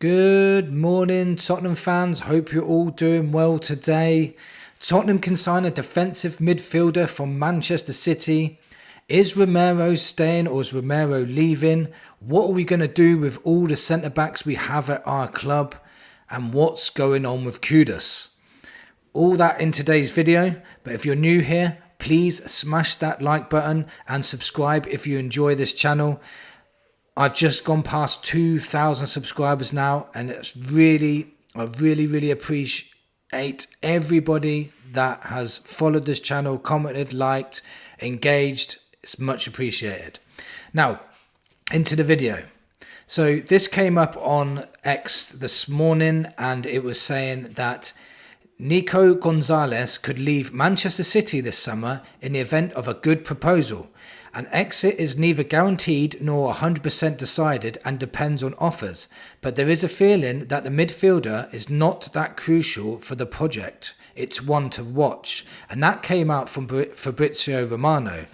Good morning, Tottenham fans. Hope you're all doing well today. Tottenham can sign a defensive midfielder from Manchester City. Is Romero staying or is Romero leaving? What are we going to do with all the centre-backs we have at our club? And what's going on with Kudus? All that in today's video. But if you're new here, please smash that like button and subscribe if you enjoy this channel. I've just gone past 2,000 subscribers now, and I really appreciate everybody that has followed this channel, commented, liked, engaged. It's much appreciated. Now, into the video. So this came up on X this morning, and it was saying that Nico Gonzalez could leave Manchester City this summer in the event of a good proposal. An exit is neither guaranteed nor 100% decided and depends on offers, but there is a feeling that the midfielder is not that crucial for the project. It's one to watch. And that came out from Fabrizio Romero,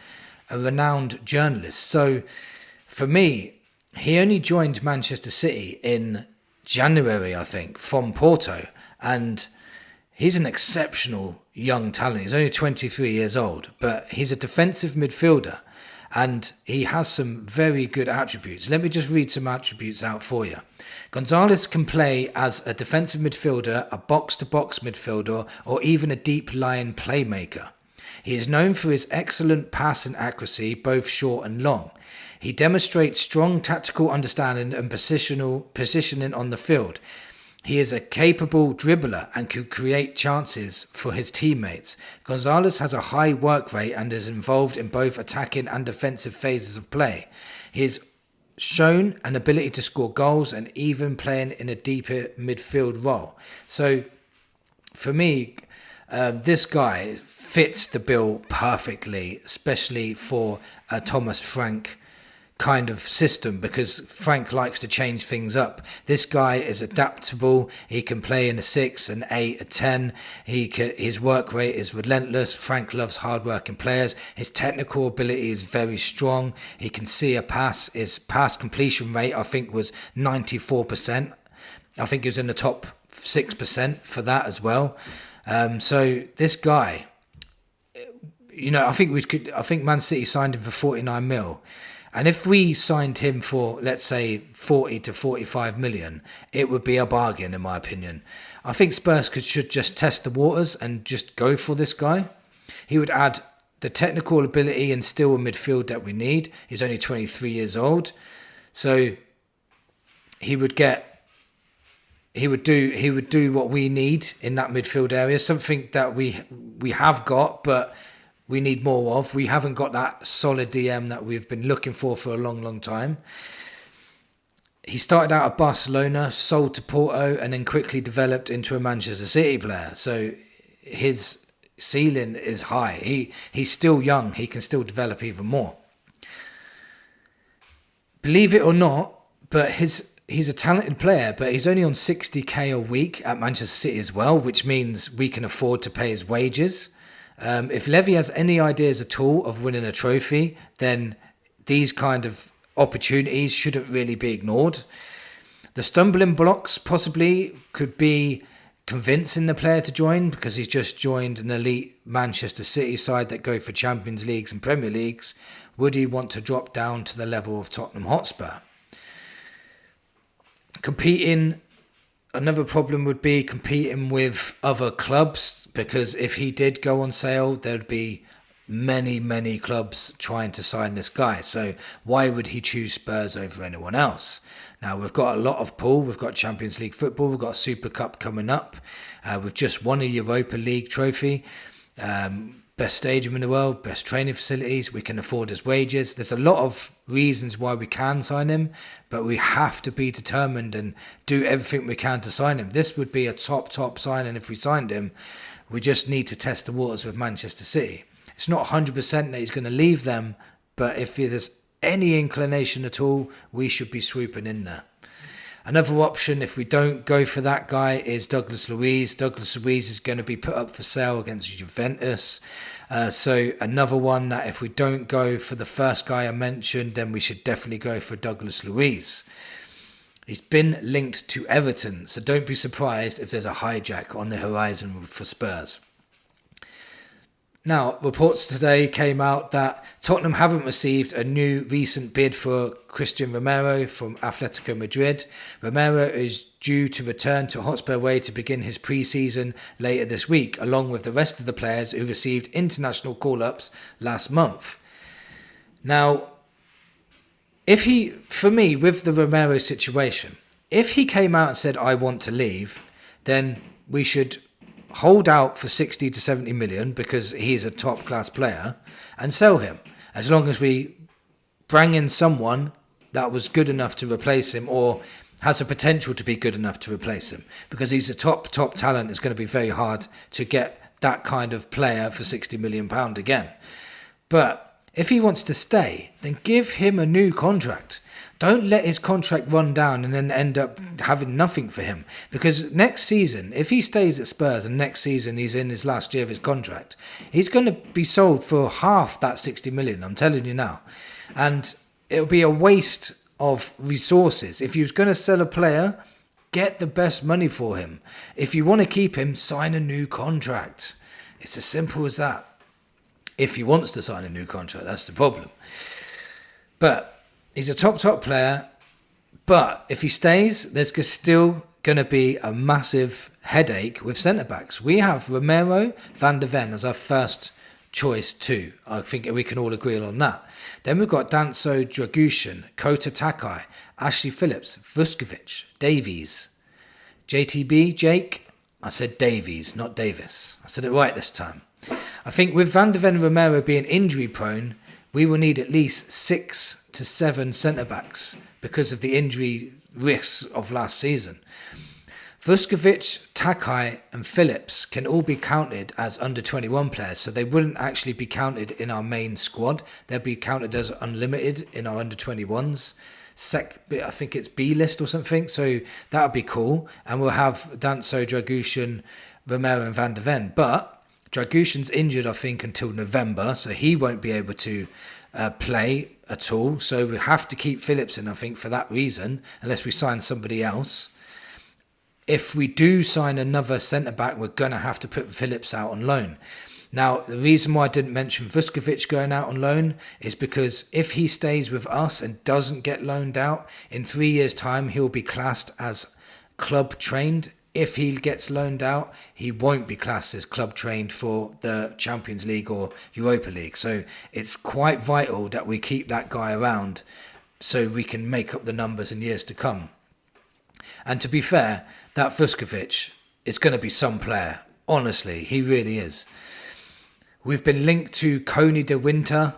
a renowned journalist. So for me, he only joined Manchester City in January, I think, from Porto. And he's an exceptional young talent. He's only 23 years old, but he's a defensive midfielder. And he has some very good attributes. Let me just read some attributes out for you. Gonzalez can play as a defensive midfielder, a box-to-box midfielder, or even a deep-lying playmaker. He is known for his excellent passing accuracy, both short and long. He demonstrates strong tactical understanding and positioning on the field. He is a capable dribbler and could create chances for his teammates. Gonzalez has a high work rate and is involved in both attacking and defensive phases of play. He has shown an ability to score goals and even playing in a deeper midfield role. So for me, this guy fits the bill perfectly, especially for Thomas Frank kind of system, because Frank likes to change things up. This guy is adaptable. He can play in a 6, an 8, a 10. His work rate is relentless. Frank loves hard-working players. His technical ability is very strong. He can see a pass. His pass completion rate, I think, was 94%. I think he was in the top 6% for that as well. So this guy, I think Man City signed him for 49 mil. And if we signed him for, let's say, 40 to 45 million, it would be a bargain, in my opinion. I think Spurs should just test the waters and just go for this guy. He would add the technical ability and still a midfield that we need. He's only 23 years old. So he would do what we need in that midfield area, something that we have got, but we need more of. We haven't got that solid DM that we've been looking for a long time. He started out at Barcelona, sold to Porto, and then quickly developed into a Manchester City player. So his ceiling is high. He's still young. He can still develop even more. Believe it or not, but he's a talented player, but he's only on 60k a week at Manchester City as well, which means we can afford to pay his wages. If Levy has any ideas at all of winning a trophy, then these kind of opportunities shouldn't really be ignored. The stumbling blocks possibly could be convincing the player to join, because he's just joined an elite Manchester City side that go for Champions Leagues and Premier Leagues. Would he want to drop down to the level of Tottenham Hotspur? Another problem would be competing with other clubs, because if he did go on sale, there'd be many clubs trying to sign this guy. So why would he choose Spurs over anyone else? Now, we've got a lot of pool. We've got Champions League football. We've got Super Cup coming up. We've just won a Europa League trophy. Best stadium in the world, best training facilities. We can afford his wages. There's a lot of reasons why we can sign him, but we have to be determined and do everything we can to sign him. This would be a top signing if we signed him. We just need to test the waters with Manchester City. It's not 100% that he's going to leave them, but if there's any inclination at all, we should be swooping in there. Another option, if we don't go for that guy, is Douglas Luiz. Douglas Luiz is going to be put up for sale against Juventus. So another one that if we don't go for the first guy I mentioned, then we should definitely go for Douglas Luiz. He's been linked to Everton, so don't be surprised if there's a hijack on the horizon for Spurs. Now, reports today came out that Tottenham haven't received a new recent bid for Christian Romero from Atletico Madrid. Romero is due to return to Hotspur Way to begin his pre-season later this week, along with the rest of the players who received international call-ups last month. Now, for me, with the Romero situation, if he came out and said, I want to leave, then we should hold out for 60 to 70 million because he's a top class player and sell him, as long as we bring in someone that was good enough to replace him or has the potential to be good enough to replace him, because he's a top talent. It's going to be very hard to get that kind of player for £60 million again. But if he wants to stay, then give him a new contract. Don't let his contract run down and then end up having nothing for him. Because next season, if he stays at Spurs and next season he's in his last year of his contract, he's going to be sold for half that 60 million, I'm telling you now. And it'll be a waste of resources. If you're going to sell a player, get the best money for him. If you want to keep him, sign a new contract. It's as simple as that. If he wants to sign a new contract, that's the problem. But he's a top player, but if he stays, there's still going to be a massive headache with centre-backs. We have Romero, Van der Ven as our first choice too. I think we can all agree on that. Then we've got Danso Dragushin, Kota Takai, Ashley Phillips, Vuskovic, Davies, JTB, Jake. I said Davies, not Davis. I said it right this time. I think with Van der Ven and Romero being injury prone, we will need at least 6 to 7 centre-backs because of the injury risks of last season. Vuskovic, Takai and Phillips can all be counted as under-21 players, so they wouldn't actually be counted in our main squad. They'll be counted as unlimited in our under-21s. I think it's B list or something, so that would be cool. And we'll have Danso, Dragushin, Romero and Van der Ven. But Dragushin's injured, I think, until November, so he won't be able to play at all. So we have to keep Phillips in, I think, for that reason, unless we sign somebody else. If we do sign another centre-back, we're going to have to put Phillips out on loan. Now, the reason why I didn't mention Vuskovic going out on loan is because if he stays with us and doesn't get loaned out, in 3 years' time, he'll be classed as club trained. If he gets loaned out, he won't be classed as club trained for the Champions League or Europa League. So it's quite vital that we keep that guy around so we can make up the numbers in years to come. And to be fair, that Vuskovic is going to be some player. Honestly, he really is. We've been linked to Coney de Winter.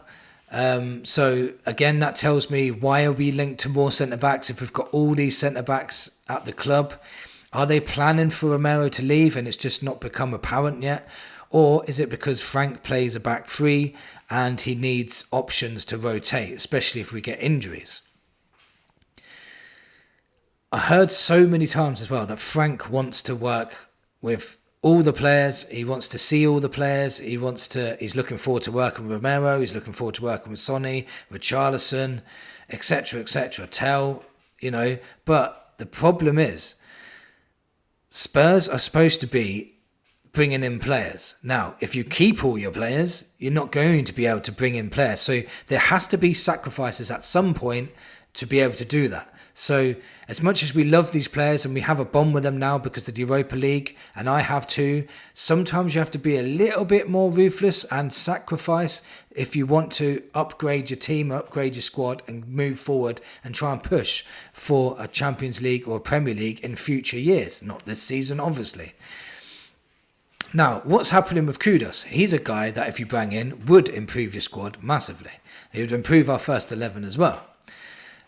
So again, that tells me, why are we linked to more centre-backs if we've got all these centre-backs at the club? Are they planning for Romero to leave and it's just not become apparent yet? Or is it because Frank plays a back three and he needs options to rotate, especially if we get injuries? I heard so many times as well that Frank wants to work with all the players. He wants to see all the players. He's looking forward to working with Romero. He's looking forward to working with Sonny, Richarlison, etc., But the problem is, Spurs are supposed to be bringing in players. Now, if you keep all your players, you're not going to be able to bring in players. So there has to be sacrifices at some point to be able to do that. So as much as we love these players and we have a bond with them now because of the Europa League, and I have too, sometimes you have to be a little bit more ruthless and sacrifice if you want to upgrade your team, upgrade your squad and move forward and try and push for a Champions League or a Premier League in future years. Not this season, obviously. Now, what's happening with Kudus? He's a guy that if you bring in would improve your squad massively. He would improve our first 11 as well.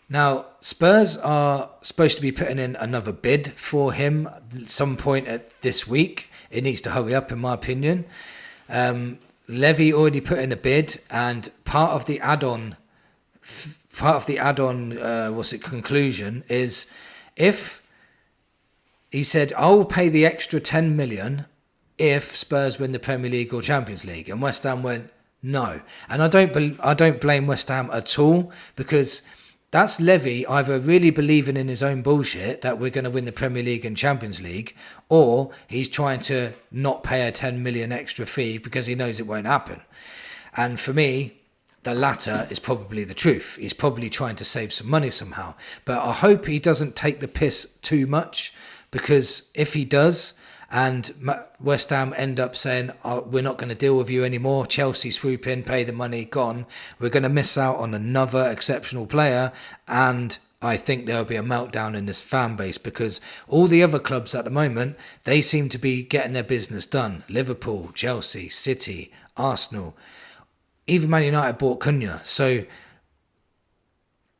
Now, Spurs are supposed to be putting in another bid for him at some point this week. It needs to hurry up, in my opinion. Levy already put in a bid, and part of the add-on conclusion is, if he said, I'll pay the extra 10 million if Spurs win the Premier League or Champions League, and West Ham went no. And I don't blame West Ham at all, because That's Levy either really believing in his own bullshit that we're going to win the Premier League and Champions League, or he's trying to not pay a 10 million extra fee because he knows it won't happen. And for me, the latter is probably the truth. He's probably trying to save some money somehow. But I hope he doesn't take the piss too much, because if he does, and West Ham end up saying, oh, we're not going to deal with you anymore, Chelsea swoop in, pay the money, gone, we're going to miss out on another exceptional player. And I think there'll be a meltdown in this fan base, because all the other clubs at the moment, they seem to be getting their business done. Liverpool, Chelsea, City, Arsenal, even Man United bought Cunha. So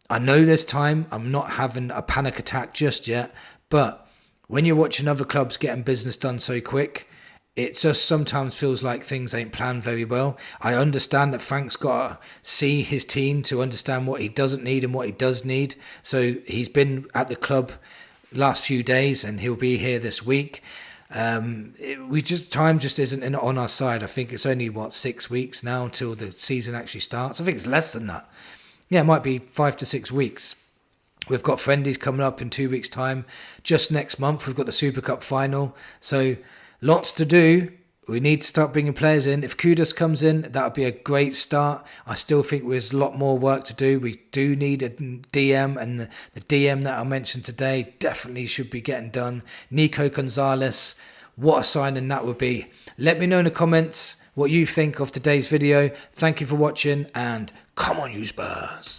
I know there's time. I'm not having a panic attack just yet, but when you're watching other clubs getting business done so quick, it just sometimes feels like things ain't planned very well. I understand that Frank's got to see his team to understand what he doesn't need and what he does need. So he's been at the club last few days and he'll be here this week. Time just isn't on our side. I think it's only 6 weeks now until the season actually starts. I think it's less than that. Yeah, it might be 5 to 6 weeks. We've got friendlies coming up in 2 weeks' time. Just next month, we've got the Super Cup final. So lots to do. We need to start bringing players in. If Kudus comes in, that would be a great start. I still think there's a lot more work to do. We do need a DM, and the DM that I mentioned today definitely should be getting done. Nico Gonzalez, what a signing that would be. Let me know in the comments what you think of today's video. Thank you for watching, and come on, you Spurs.